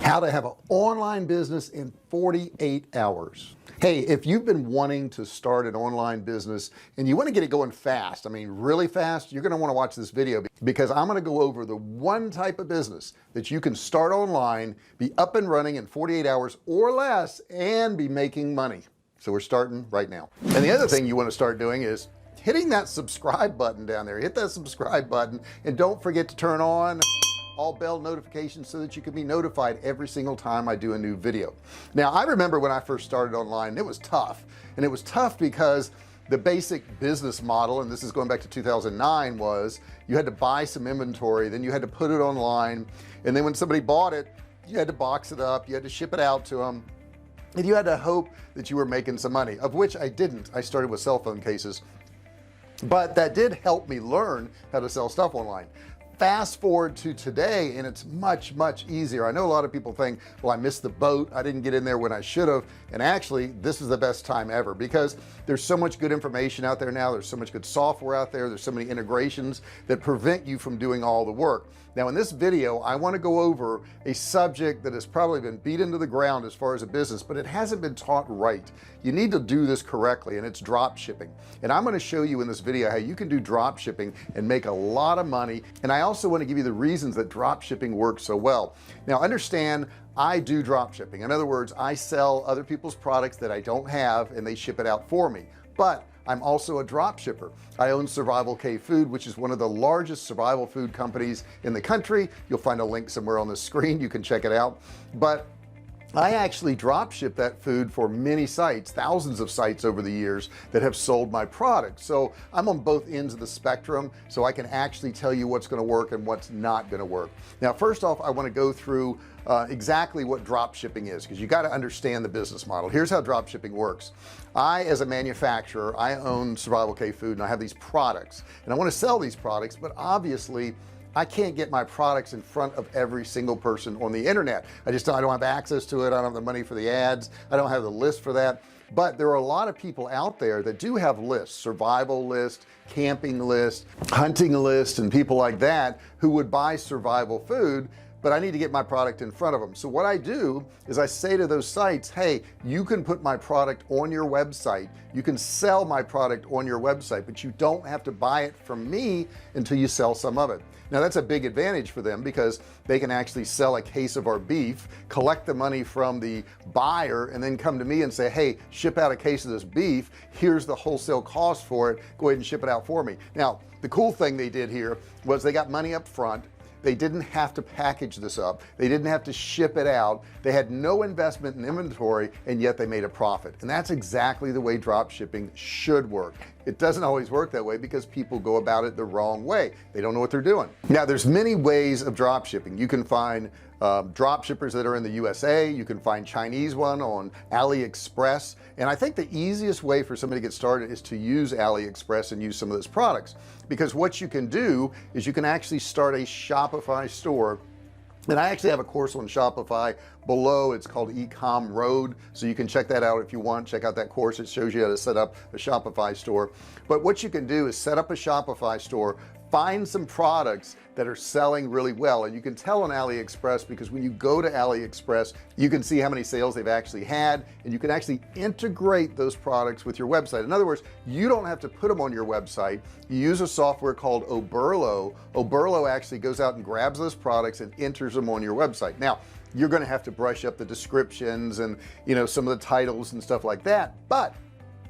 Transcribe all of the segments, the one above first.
How to have an online business in 48 hours. Hey, if you've been wanting to start an online business and you want to get it going fast, I mean really fast, you're going to want to watch this video because I'm going to go over the one type of business that you can start online, be up and running in 48 hours or less, and be making money. So we're starting right now. And the other thing you want to start doing is hitting that subscribe button down there. Hit that subscribe button and don't forget to turn on all bell notifications so that you can be notified every single time I do a new video. Now I remember when I first started online, it was tough, and it was tough because the basic business model, and this is going back to 2009, was you had to buy some inventory, then you had to put it online, and then when somebody bought it, you had to box it up, you had to ship it out to them, and you had to hope that you were making some money, of which I didn't. I started with cell phone cases, but that did help me learn how to sell stuff online. Fast forward to today and it's much easier. I know a lot of people think, well, I missed the boat, I didn't get in there when I should have, and actually this is the best time ever because there's so much good information out there now, there's so much good software out there, there's so many integrations that prevent you from doing all the work. Now in this video I want to go over a subject that has probably been beat into the ground as far as a business, but it hasn't been taught right. You need to do this correctly, and it's drop shipping, and I'm going to show you in this video how you can do drop shipping and make a lot of money. And I also want to give you the reasons that drop shipping works so well. Now understand, I do drop shipping. In other words, I sell other people's products that I don't have and they ship it out for me, but I'm also a drop shipper. I own Survival K Food, which is one of the largest survival food companies in the country. You'll find a link somewhere on the screen, you can check it out. But I actually drop ship that food for many sites, thousands of sites over the years that have sold my product. So I'm on both ends of the spectrum, so I can actually tell you what's going to work and what's not going to work. Now first off, I want to go through exactly what drop shipping is, because you got to understand the business model. Here's how drop shipping works. I, as a manufacturer, I own Survival K Food, and I have these products and I want to sell these products, but obviously I can't get my products in front of every single person on the internet. I don't have access to it. I don't have the money for the ads. I don't have the list for that. But there are a lot of people out there that do have lists, survival list, camping list, hunting list, and people like that who would buy survival food, but I need to get my product in front of them. So what I do is I say to those sites, hey, you can put my product on your website, you can sell my product on your website, but you don't have to buy it from me until you sell some of it. Now that's a big advantage for them because they can actually sell a case of our beef, collect the money from the buyer, and then come to me and say, hey, ship out a case of this beef, here's the wholesale cost for it, go ahead and ship it out for me. Now the cool thing they did here was they got money up front. They didn't have to package this up, they didn't have to ship it out, they had no investment in inventory, and yet they made a profit. And that's exactly the way drop shipping should work. It doesn't always work that way because people go about it the wrong way. They don't know what they're doing. Now there's many ways of drop shipping. You can find drop shippers that are in the USA, you can find Chinese one on AliExpress, and I think the easiest way for somebody to get started is to use AliExpress and use some of those products, because what you can do is you can actually start a Shopify store. And I actually have a course on Shopify below. It's called Ecom Road, so you can check that out if you want. Check out that course. It shows you how to set up a Shopify store. But what you can do is set up a Shopify store, find some products that are selling really well, and you can tell on AliExpress, because when you go to AliExpress you can see how many sales they've actually had, and you can actually integrate those products with your website. In other words, you don't have to put them on your website. You use a software called Oberlo. Oberlo actually goes out and grabs those products and enters them on your website. Now you're going to have to brush up the descriptions and some of the titles and stuff like that, but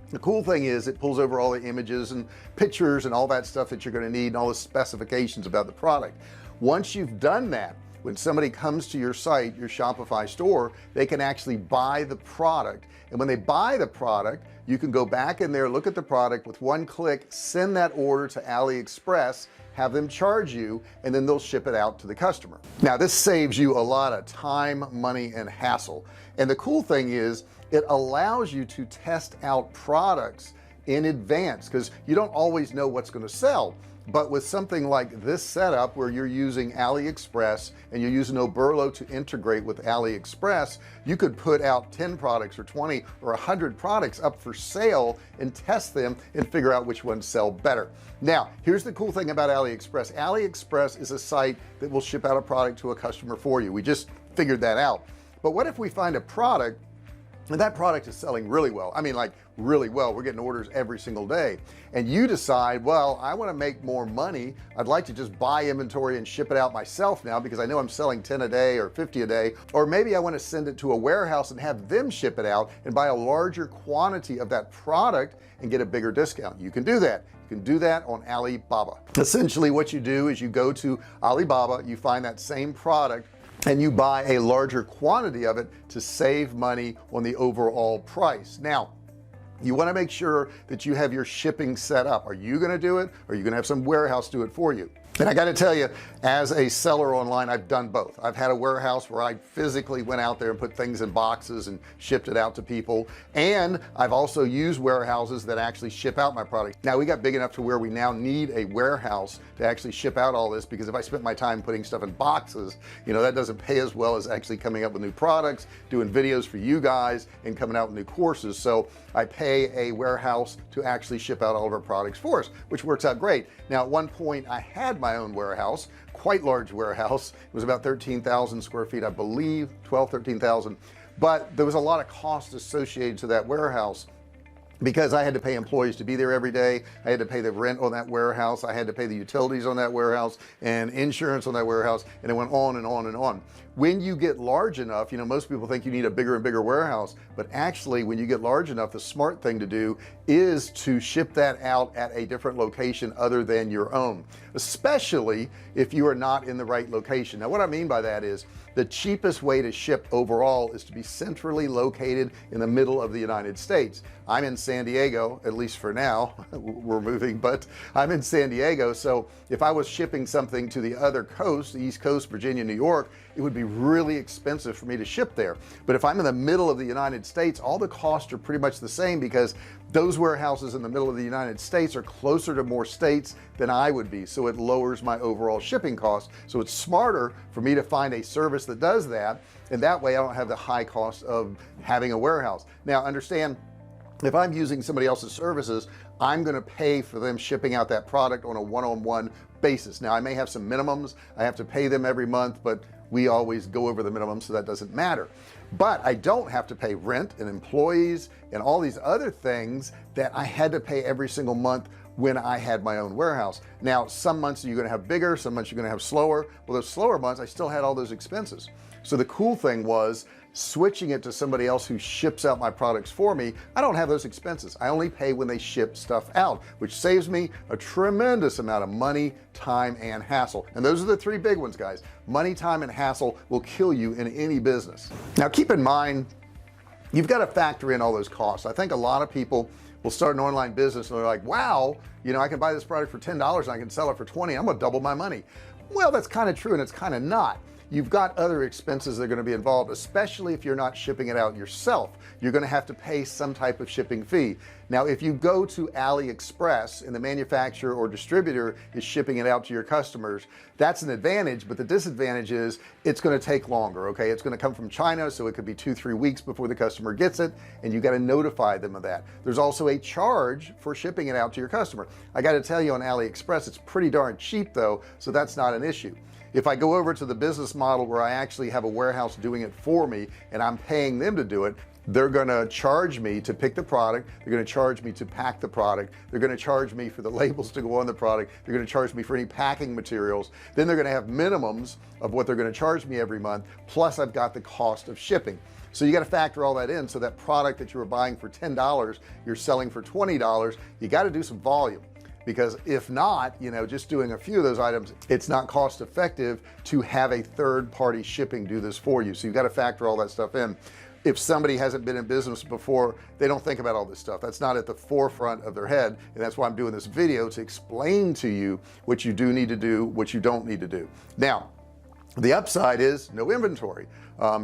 the cool thing is it pulls over all the images and pictures and all that stuff that you're going to need, and all the specifications about the product. Once you've done that, when somebody comes to your site, your Shopify store, they can actually buy the product, and when they buy the product, you can go back in there, look at the product with one click, send that order to AliExpress, have them charge you, and then they'll ship it out to the customer. Now this saves you a lot of time, money, and hassle. And the cool thing is it allows you to test out products in advance, because you don't always know what's going to sell. But with something like this setup where you're using AliExpress and you're using Oberlo to integrate with AliExpress, you could put out 10 products or 20 or 100 products up for sale and test them and figure out which ones sell better. Now here's the cool thing about AliExpress. AliExpress is a site that will ship out a product to a customer for you. We just figured that out. But what if we find a product and that product is selling really well? I mean, like really well. We're getting orders every single day, and you decide, well, I want to make more money. I'd like to just buy inventory and ship it out myself now because I know I'm selling 10 a day or 50 a day. Or maybe I want to send it to a warehouse and have them ship it out and buy a larger quantity of that product and get a bigger discount. You can do that. You can do that on Alibaba. Essentially what you do is you go to Alibaba, you find that same product, and you buy a larger quantity of it to save money on the overall price. Now you want to make sure that you have your shipping set up. Are you going to do it, or are you going to have some warehouse do it for you? And I got to tell you, as a seller online, I've done both. I've had a warehouse where I physically went out there and put things in boxes and shipped it out to people, and I've also used warehouses that actually ship out my product. Now we got big enough to where we now need a warehouse to actually ship out all this, because if I spent my time putting stuff in boxes, you know, that doesn't pay as well as actually coming up with new products, doing videos for you guys, and coming out with new courses. So I pay a warehouse to actually ship out all of our products for us, which works out great. Now at one point I had my own warehouse, quite large warehouse. It was about 13,000 square feet, I believe, 13,000, but there was a lot of cost associated to that warehouse, because I had to pay employees to be there every day. I had to pay the rent on that warehouse. I had to pay the utilities on that warehouse and insurance on that warehouse, and it went on and on and on. When you get large enough, you know, most people think you need a bigger and bigger warehouse, but actually when you get large enough, the smart thing to do is to ship that out at a different location other than your own, especially if you are not in the right location. Now what I mean by that is the cheapest way to ship overall is to be centrally located in the middle of the United States. I'm in San Diego, at least for now. We're moving, but I'm in San Diego. So if I was shipping something to the other coast, the East Coast, Virginia, New York, it would be really expensive for me to ship there. But if I'm in the middle of the United States, all the costs are pretty much the same, because those warehouses in the middle of the United States are closer to more states than I would be, so it lowers my overall shipping costs. So it's smarter for me to find a service that does that, and that way I don't have the high cost of having a warehouse. Now understand, if I'm using somebody else's services, I'm going to pay for them shipping out that product on a one-on-one basis. Now I may have some minimums, I have to pay them every month, but we always go over the minimum, so that doesn't matter. But I don't have to pay rent and employees and all these other things that I had to pay every single month when I had my own warehouse. Now some months you're going to have bigger, some months you're going to have slower. Well, those slower months I still had all those expenses. So the cool thing was switching it to somebody else who ships out my products for me. I don't have those expenses. I only pay when they ship stuff out, which saves me a tremendous amount of money, time, and hassle. And those are the three big ones, guys. Money, time, and hassle will kill you in any business. Now keep in mind, you've got to factor in all those costs. I think a lot of people will start an online business and they're like, wow, you know, I can buy this product for $10 and I can sell it for 20. I'm gonna double my money. Well, that's kind of true, and it's kind of not. You've got other expenses that are going to be involved, especially if you're not shipping it out yourself. You're going to have to pay some type of shipping fee. Now if you go to AliExpress and the manufacturer or distributor is shipping it out to your customers, that's an advantage, but the disadvantage is it's going to take longer. Okay, it's going to come from China, so it could be 2-3 weeks before the customer gets it, and you got to notify them of that. There's also a charge for shipping it out to your customer. I got to tell you, on AliExpress it's pretty darn cheap though, so that's not an issue. If I go over to the business model where I actually have a warehouse doing it for me and I'm paying them to do it, they're gonna charge me to pick the product, they're gonna charge me to pack the product, they're gonna charge me for the labels to go on the product, they're gonna charge me for any packing materials, then they're gonna have minimums of what they're gonna charge me every month, plus I've got the cost of shipping. So you got to factor all that in, so that product that you were buying for $10 you're selling for $20. You got to do some volume, because if not, you know, just doing a few of those items, it's not cost effective to have a third-party shipping do this for you. So you've got to factor all that stuff in. If somebody hasn't been in business before, they don't think about all this stuff. That's not at the forefront of their head, and that's why I'm doing this video, to explain to you what you do need to do, what you don't need to do. Now the upside is no inventory.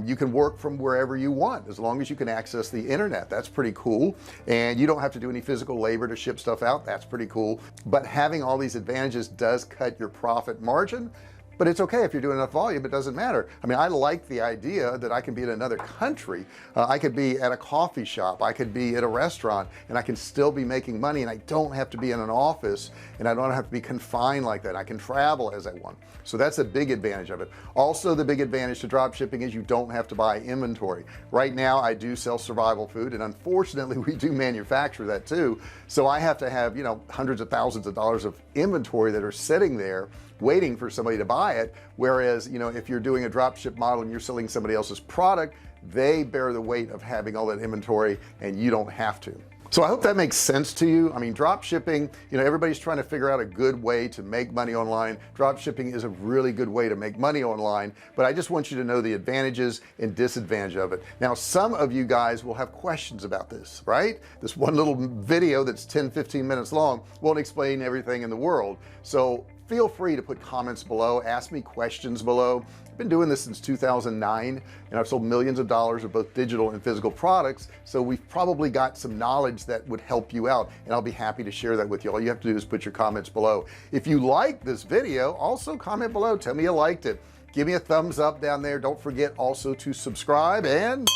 You can work from wherever you want as long as you can access the internet. That's pretty cool, and you don't have to do any physical labor to ship stuff out. That's pretty cool. But having all these advantages does cut your profit margin, but it's okay if you're doing enough volume. It doesn't matter. I mean, I like the idea that I can be in another country. I could be at a coffee shop, I could be at a restaurant, and I can still be making money, and I don't have to be in an office, and I don't have to be confined like that. I can travel as I want. So that's a big advantage of it. Also, the big advantage to drop shipping is you don't have to buy inventory. Right now I do sell survival food, and unfortunately we do manufacture that too, so I have to have, you know, hundreds of thousands of dollars of inventory that are sitting there waiting for somebody to buy it. Whereas, you know, if you're doing a drop ship model and you're selling somebody else's product, they bear the weight of having all that inventory and you don't have to. So I hope that makes sense to you. I mean, drop shipping, you know, everybody's trying to figure out a good way to make money online. Drop shipping is a really good way to make money online, but I just want you to know the advantages and disadvantage of it. Now, some of you guys will have questions about this, right? This one little video that's 10-15 minutes long won't explain everything in the world. So feel free to put comments below, ask me questions below. I've been doing this since 2009, and I've sold millions of dollars of both digital and physical products, so we've probably got some knowledge that would help you out, and I'll be happy to share that with you. All you have to do is put your comments below. If you like this video, also comment below, tell me you liked it, give me a thumbs up down there. Don't forget also to subscribe and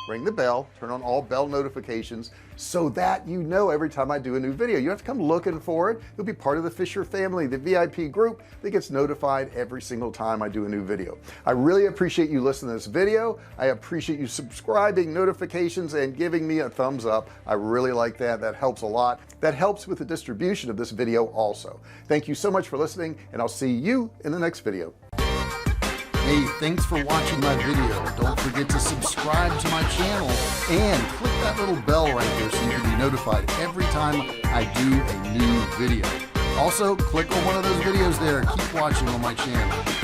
ring the bell, turn on all bell notifications so that you know every time I do a new video. You have to come looking for it. You'll be part of the Fisher family, the VIP group that gets notified every single time I do a new video. I really appreciate you listening to this video. I appreciate you subscribing, notifications, and giving me a thumbs up. I really like that. That helps a lot. That helps with the distribution of this video also. Thank you so much for listening, and I'll see you in the next video. Hey, thanks for watching my video. Don't forget to subscribe to my channel and click that little bell right there so you can be notified every time I do a new video. Also, click on one of those videos there. Keep watching on my channel.